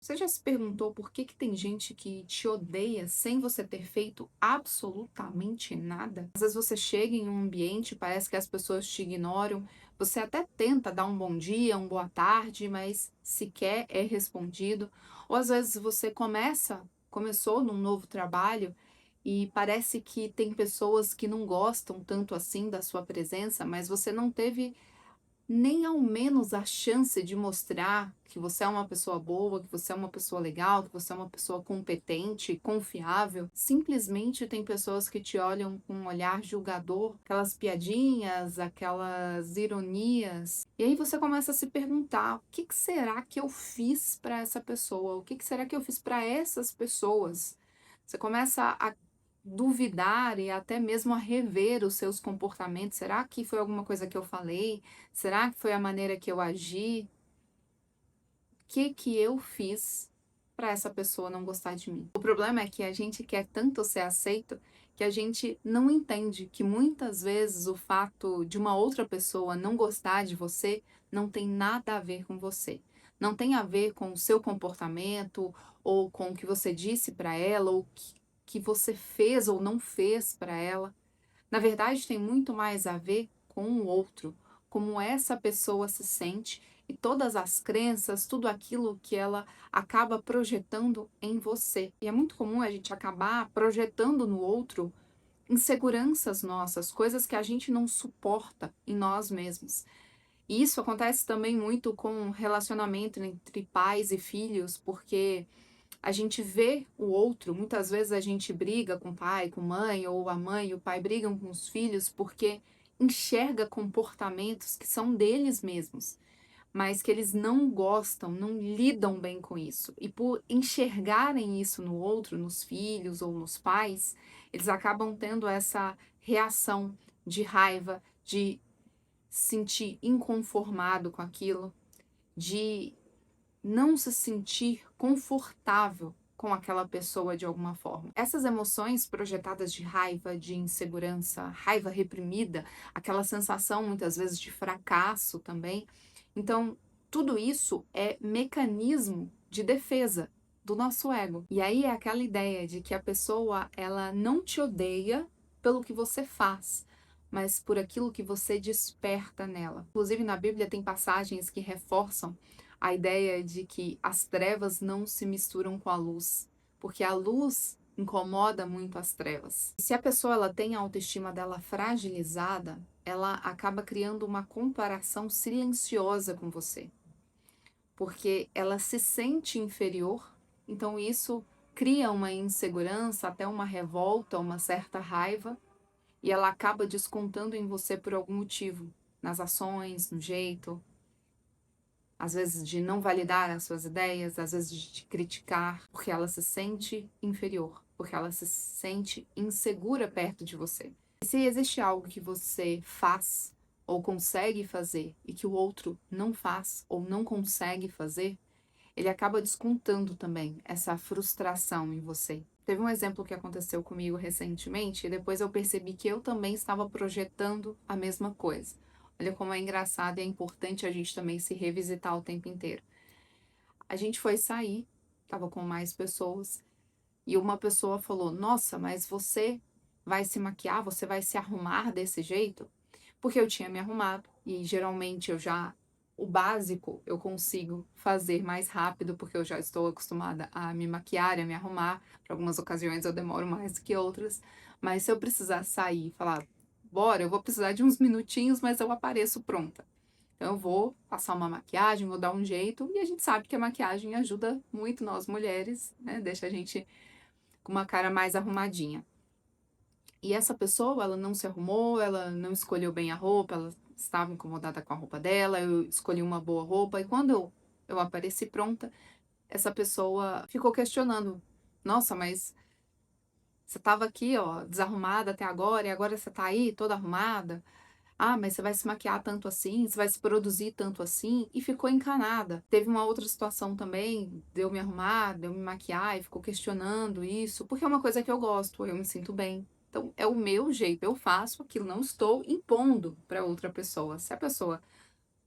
Você já se perguntou por que que tem gente que te odeia sem você ter feito absolutamente nada? Às vezes você chega em um ambiente, parece que as pessoas te ignoram, você até tenta dar um bom dia, uma boa tarde, mas sequer é respondido. Ou às vezes você começou num novo trabalho e parece que tem pessoas que não gostam tanto assim da sua presença, mas você não teve nem ao menos a chance de mostrar que você é uma pessoa boa, que você é uma pessoa legal, que você é uma pessoa competente, confiável. Simplesmente tem pessoas que te olham com um olhar julgador, aquelas piadinhas, aquelas ironias. E aí você começa a se perguntar: o que que será que eu fiz para essa pessoa? O que que será que eu fiz para essas pessoas? Você começa a duvidar e até mesmo a rever os seus comportamentos. Será que foi alguma coisa que eu falei? Será que foi a maneira que eu agi? O que que eu fiz para essa pessoa não gostar de mim? O problema é que a gente quer tanto ser aceito que a gente não entende que muitas vezes o fato de uma outra pessoa não gostar de você não tem nada a ver com você. Não tem a ver com o seu comportamento ou com o que você disse para ela ou que você fez ou não fez para ela. Na verdade, tem muito mais a ver com o outro, como essa pessoa se sente e todas as crenças, tudo aquilo que ela acaba projetando em você. E é muito comum a gente acabar projetando no outro inseguranças nossas, coisas que a gente não suporta em nós mesmos. E isso acontece também muito com relacionamento entre pais e filhos, porque a gente vê o outro, muitas vezes a gente briga com o pai, com mãe, ou a mãe e o pai brigam com os filhos porque enxerga comportamentos que são deles mesmos, mas que eles não gostam, não lidam bem com isso. E por enxergarem isso no outro, nos filhos ou nos pais, eles acabam tendo essa reação de raiva, de se sentir inconformado com aquilo, de não se sentir confortável com aquela pessoa de alguma forma. Essas emoções projetadas de raiva, de insegurança, raiva reprimida, aquela sensação muitas vezes de fracasso também. Então, tudo isso é mecanismo de defesa do nosso ego. E aí é aquela ideia de que a pessoa, ela não te odeia pelo que você faz, mas por aquilo que você desperta nela. Inclusive na Bíblia tem passagens que reforçam a ideia de que as trevas não se misturam com a luz, porque a luz incomoda muito as trevas. E se a pessoa ela tem a autoestima dela fragilizada, ela acaba criando uma comparação silenciosa com você, porque ela se sente inferior, então isso cria uma insegurança, até uma revolta, uma certa raiva, e ela acaba descontando em você por algum motivo, nas ações, no jeito, às vezes de não validar as suas ideias, às vezes de te criticar, porque ela se sente inferior, porque ela se sente insegura perto de você. E se existe algo que você faz ou consegue fazer e que o outro não faz ou não consegue fazer, ele acaba descontando também essa frustração em você. Teve um exemplo que aconteceu comigo recentemente e depois eu percebi que eu também estava projetando a mesma coisa. Olha como é engraçado e é importante a gente também se revisitar o tempo inteiro. A gente foi sair, estava com mais pessoas, e uma pessoa falou: Nossa, mas você vai se maquiar, você vai se arrumar desse jeito? Porque eu tinha me arrumado e geralmente o básico eu consigo fazer mais rápido porque eu já estou acostumada a me maquiar, a me arrumar. Para algumas ocasiões eu demoro mais do que outras, mas se eu precisar sair e falar, bora, eu vou precisar de uns minutinhos, mas eu apareço pronta. Então eu vou passar uma maquiagem, vou dar um jeito, e a gente sabe que a maquiagem ajuda muito nós mulheres, né? Deixa a gente com uma cara mais arrumadinha. E essa pessoa, ela não se arrumou, ela não escolheu bem a roupa, ela estava incomodada com a roupa dela, eu escolhi uma boa roupa, e quando eu apareci pronta, essa pessoa ficou questionando: Nossa, mas você estava aqui, ó, desarrumada até agora, e agora você tá aí toda arrumada? Ah, mas você vai se maquiar tanto assim? Você vai se produzir tanto assim? E ficou encanada. Teve uma outra situação também, de eu me arrumar, de eu me maquiar, e ficou questionando isso, porque é uma coisa que eu gosto, eu me sinto bem. Então, é o meu jeito, eu faço aquilo, não estou impondo para outra pessoa. Se a pessoa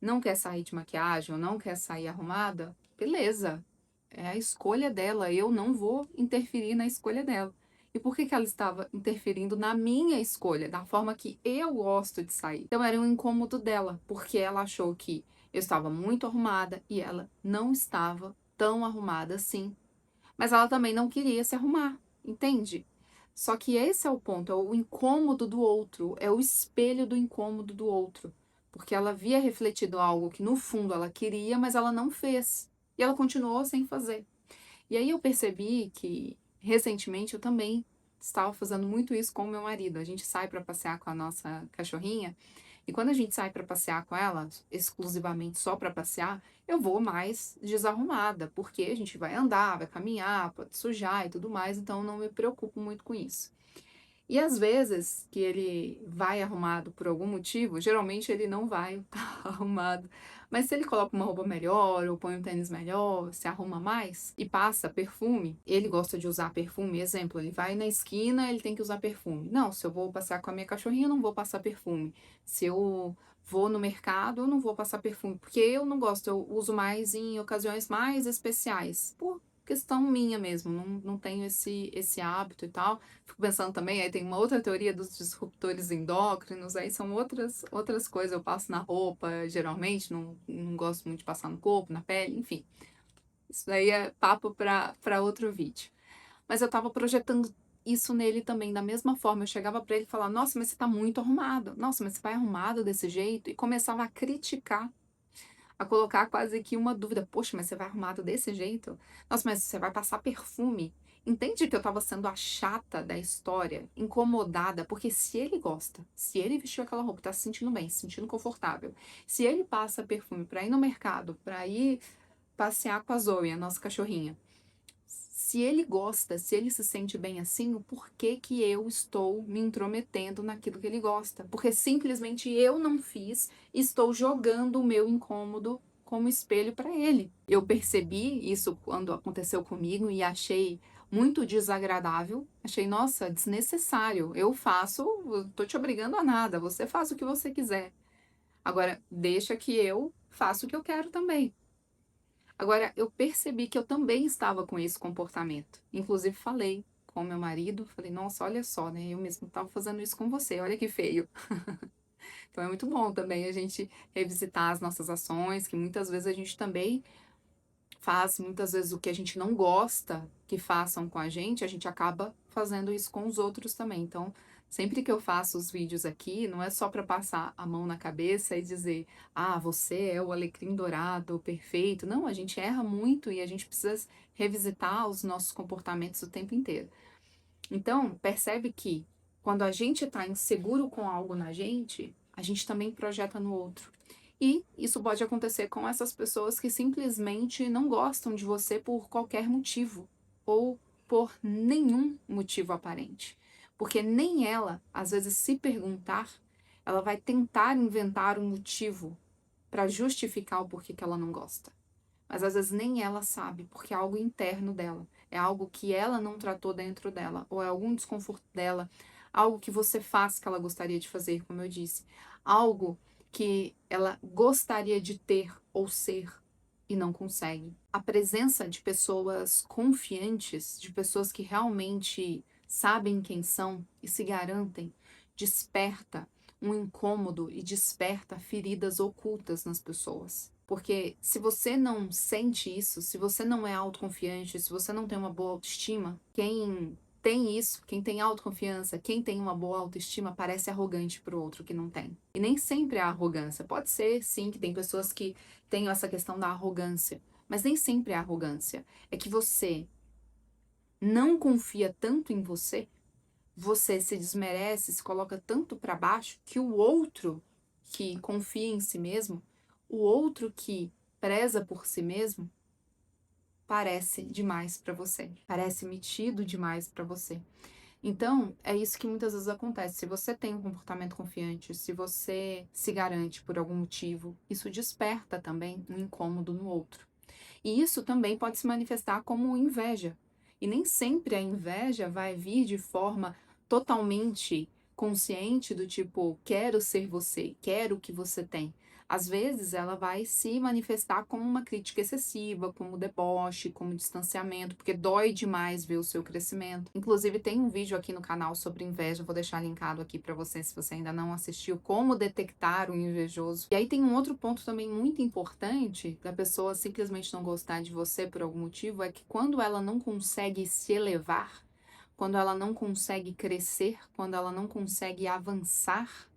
não quer sair de maquiagem ou não quer sair arrumada, beleza. é a escolha dela, eu não vou interferir na escolha dela. E por que que ela estava interferindo na minha escolha, da forma que eu gosto de sair? Então era um incômodo dela, porque ela achou que eu estava muito arrumada e ela não estava tão arrumada assim. Mas ela também não queria se arrumar, entende? Só que esse é o ponto, é o incômodo do outro, é o espelho do incômodo do outro. Porque ela via refletido algo que no fundo ela queria, mas ela não fez. E ela continuou sem fazer. E aí eu percebi que recentemente eu também estava fazendo muito isso com o meu marido. A gente sai para passear com a nossa cachorrinha e quando a gente sai para passear com ela, exclusivamente só para passear, eu vou mais desarrumada, porque a gente vai andar, vai caminhar, pode sujar e tudo mais, então eu não me preocupo muito com isso. E às vezes que ele vai arrumado por algum motivo, geralmente ele não vai estar arrumado. Mas se ele coloca uma roupa melhor, ou põe um tênis melhor, se arruma mais e passa perfume, ele gosta de usar perfume. Exemplo, ele vai na esquina, ele tem que usar perfume. Não, se eu vou passear com a minha cachorrinha, eu não vou passar perfume. Se eu vou no mercado, eu não vou passar perfume, porque eu não gosto, eu uso mais em ocasiões mais especiais. Por questão minha mesmo, não tenho esse hábito e tal. Fico pensando também, aí tem uma outra teoria dos disruptores endócrinos, aí são outras coisas. Eu passo na roupa, geralmente, não gosto muito de passar no corpo, na pele, enfim. Isso daí é papo para outro vídeo. Mas eu tava projetando isso nele também, da mesma forma. Eu chegava para ele e falava, nossa, mas você tá muito arrumado. Nossa, mas você vai arrumado desse jeito? E começava a criticar, a colocar quase que uma dúvida. Poxa, mas você vai arrumado desse jeito? Nossa, mas você vai passar perfume? Entende que eu tava sendo a chata da história, incomodada, porque se ele gosta, se ele vestiu aquela roupa, tá se sentindo bem, se sentindo confortável, se ele passa perfume pra ir no mercado, pra ir passear com a Zoe, a nossa cachorrinha, se ele gosta, se ele se sente bem assim, o porquê que eu estou me intrometendo naquilo que ele gosta? Porque simplesmente eu não fiz, estou jogando o meu incômodo como espelho para ele. Eu percebi isso quando aconteceu comigo e achei muito desagradável. Achei, nossa, desnecessário. Eu faço, eu tô te obrigando a nada, você faz o que você quiser. Agora, deixa que eu faça o que eu quero também. Agora, eu percebi que eu também estava com esse comportamento. Inclusive, falei com meu marido, falei, nossa, olha só, né? Eu mesmo estava fazendo isso com você, olha que feio. Então, é muito bom também a gente revisitar as nossas ações, que muitas vezes a gente também faz, muitas vezes o que a gente não gosta que façam com a gente acaba fazendo isso com os outros também. Então, sempre que eu faço os vídeos aqui, não é só para passar a mão na cabeça e dizer, ah, você é o alecrim dourado, perfeito. Não, a gente erra muito e a gente precisa revisitar os nossos comportamentos o tempo inteiro. Então, percebe que quando a gente está inseguro com algo na gente, a gente também projeta no outro. E isso pode acontecer com essas pessoas que simplesmente não gostam de você por qualquer motivo ou por nenhum motivo aparente. Porque nem ela, às vezes, se perguntar, ela vai tentar inventar um motivo para justificar o porquê que ela não gosta. Mas às vezes nem ela sabe, porque é algo interno dela, é algo que ela não tratou dentro dela, ou é algum desconforto dela, algo que você faz que ela gostaria de fazer, como eu disse, algo que ela gostaria de ter ou ser e não consegue. A presença de pessoas confiantes, de pessoas que realmente sabem quem são e se garantem, desperta um incômodo e desperta feridas ocultas nas pessoas. Porque se você não sente isso, se você não é autoconfiante, se você não tem uma boa autoestima, quem tem isso, quem tem autoconfiança, quem tem uma boa autoestima, parece arrogante pro outro que não tem. E nem sempre é arrogância. Pode ser, sim, que tem pessoas que tenham essa questão da arrogância, mas nem sempre é arrogância. É que você não confia tanto em você, você se desmerece, se coloca tanto para baixo, que o outro que confia em si mesmo, o outro que preza por si mesmo, parece demais para você, parece metido demais para você. Então, é isso que muitas vezes acontece. Se você tem um comportamento confiante, se você se garante por algum motivo, isso desperta também um incômodo no outro. E isso também pode se manifestar como inveja. E nem sempre a inveja vai vir de forma totalmente consciente do tipo, quero ser você, quero o que você tem. Às vezes, ela vai se manifestar como uma crítica excessiva, como deboche, como distanciamento, porque dói demais ver o seu crescimento. Inclusive, tem um vídeo aqui no canal sobre inveja, vou deixar linkado aqui para você, se você ainda não assistiu, como detectar o invejoso. E aí tem um outro ponto também muito importante da pessoa simplesmente não gostar de você por algum motivo, é que quando ela não consegue se elevar, quando ela não consegue crescer, quando ela não consegue avançar,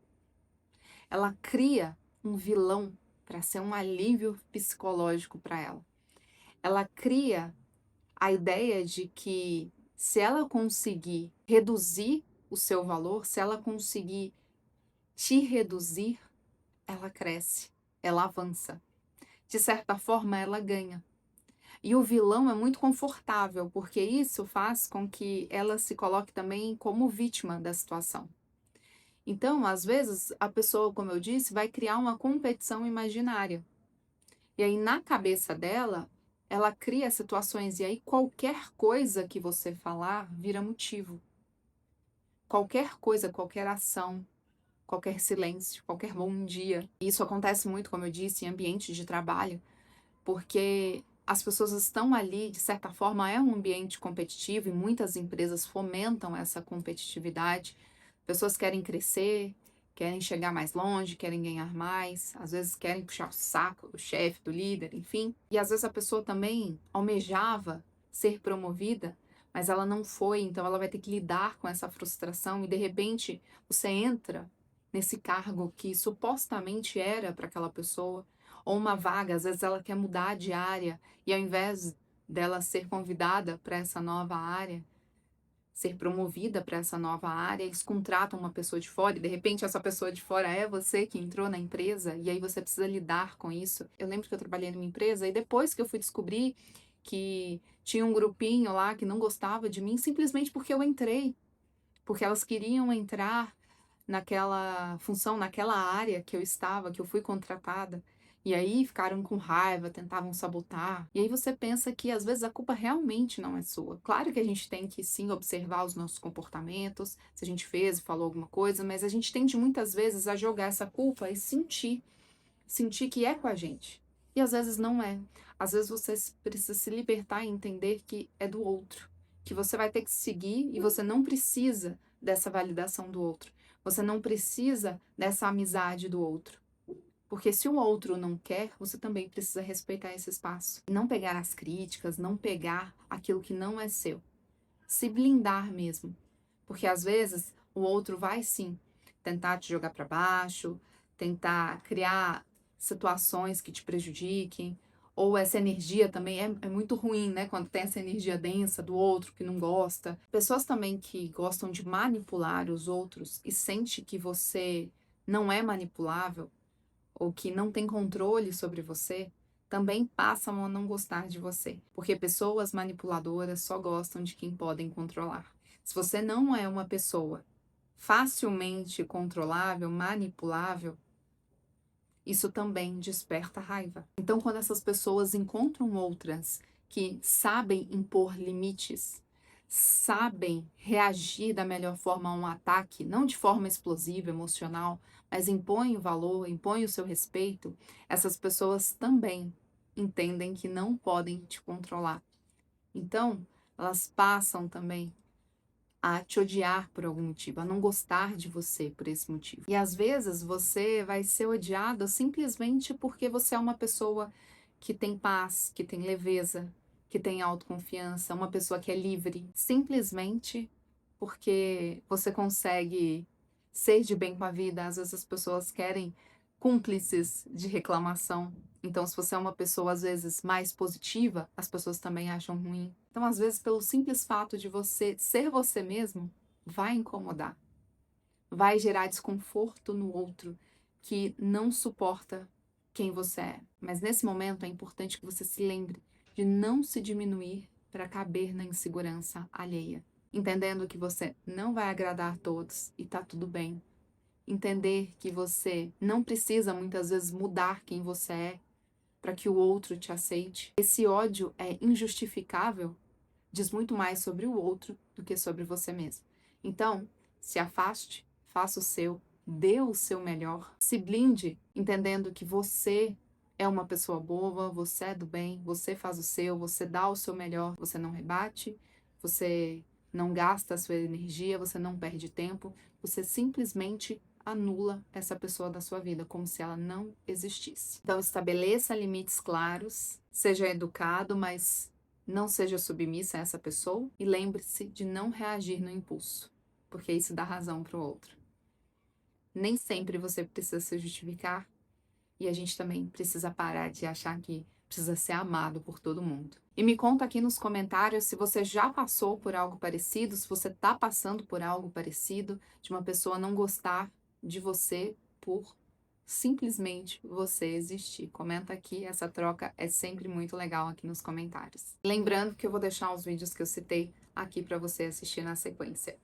ela cria um vilão para ser um alívio psicológico para ela. Ela cria a ideia de que se ela conseguir reduzir o seu valor, se ela conseguir te reduzir, ela cresce, ela avança. De certa forma, ela ganha. E o vilão é muito confortável, porque isso faz com que ela se coloque também como vítima da situação. Então, às vezes, a pessoa, como eu disse, vai criar uma competição imaginária. E aí, na cabeça dela, ela cria situações, e aí qualquer coisa que você falar vira motivo. Qualquer coisa, qualquer ação, qualquer silêncio, qualquer bom dia. E isso acontece muito, como eu disse, em ambientes de trabalho, porque as pessoas estão ali, de certa forma, é um ambiente competitivo e muitas empresas fomentam essa competitividade. Pessoas querem crescer, querem chegar mais longe, querem ganhar mais, às vezes querem puxar o saco do chefe, do líder, enfim. E às vezes a pessoa também almejava ser promovida, mas ela não foi, então ela vai ter que lidar com essa frustração e de repente você entra nesse cargo que supostamente era para aquela pessoa, ou uma vaga, às vezes ela quer mudar de área e ao invés dela ser convidada para essa nova área, ser promovida para essa nova área, eles contratam uma pessoa de fora e de repente essa pessoa de fora é você que entrou na empresa e aí você precisa lidar com isso. Eu lembro que eu trabalhei numa empresa e depois que eu fui descobrir que tinha um grupinho lá que não gostava de mim simplesmente porque eu entrei, porque elas queriam entrar naquela função, naquela área que eu estava, que eu fui contratada. E aí ficaram com raiva, tentavam sabotar. E aí você pensa que às vezes a culpa realmente não é sua. Claro que a gente tem que sim observar os nossos comportamentos, se a gente fez, falou alguma coisa, mas a gente tende muitas vezes a jogar essa culpa e sentir que é com a gente. E às vezes não é. Às vezes você precisa se libertar e entender que é do outro, que você vai ter que seguir e você não precisa dessa validação do outro. Você não precisa dessa amizade do outro. Porque se o outro não quer, você também precisa respeitar esse espaço. Não pegar as críticas, não pegar aquilo que não é seu. Se blindar mesmo. Porque às vezes o outro vai sim tentar te jogar para baixo, tentar criar situações que te prejudiquem, ou essa energia também é muito ruim, né? Quando tem essa energia densa do outro que não gosta. Pessoas também que gostam de manipular os outros e sente que você não é manipulável ou que não tem controle sobre você, também passam a não gostar de você, porque pessoas manipuladoras só gostam de quem podem controlar. Se você não é uma pessoa facilmente controlável, manipulável, isso também desperta raiva. Então, quando essas pessoas encontram outras que sabem impor limites, sabem reagir da melhor forma a um ataque, não de forma explosiva, emocional, mas impõem o valor, impõem o seu respeito, essas pessoas também entendem que não podem te controlar. Então, elas passam também a te odiar por algum motivo, a não gostar de você por esse motivo. E às vezes você vai ser odiado simplesmente porque você é uma pessoa que tem paz, que tem leveza, que tem autoconfiança, uma pessoa que é livre, simplesmente porque você consegue ser de bem com a vida. Às vezes as pessoas querem cúmplices de reclamação. Então, se você é uma pessoa, às vezes, mais positiva, as pessoas também acham ruim. Então, às vezes, pelo simples fato de você ser você mesmo, vai incomodar. Vai gerar desconforto no outro que não suporta quem você é. Mas nesse momento é importante que você se lembre de não se diminuir para caber na insegurança alheia. Entendendo que você não vai agradar a todos e tá tudo bem. Entender que você não precisa muitas vezes mudar quem você é para que o outro te aceite. Esse ódio é injustificável, diz muito mais sobre o outro do que sobre você mesmo. Então, se afaste, faça o seu, dê o seu melhor, se blinde entendendo que você é uma pessoa boa, você é do bem, você faz o seu, você dá o seu melhor, você não rebate, você não gasta a sua energia, você não perde tempo, você simplesmente anula essa pessoa da sua vida, como se ela não existisse. Então, estabeleça limites claros, seja educado, mas não seja submissa a essa pessoa e lembre-se de não reagir no impulso, porque isso dá razão para o outro. Nem sempre você precisa se justificar e a gente também precisa parar de achar que precisa ser amado por todo mundo. E me conta aqui nos comentários se você já passou por algo parecido, se você está passando por algo parecido, de uma pessoa não gostar de você por simplesmente você existir. Comenta aqui, essa troca é sempre muito legal aqui nos comentários. Lembrando que eu vou deixar os vídeos que eu citei aqui para você assistir na sequência.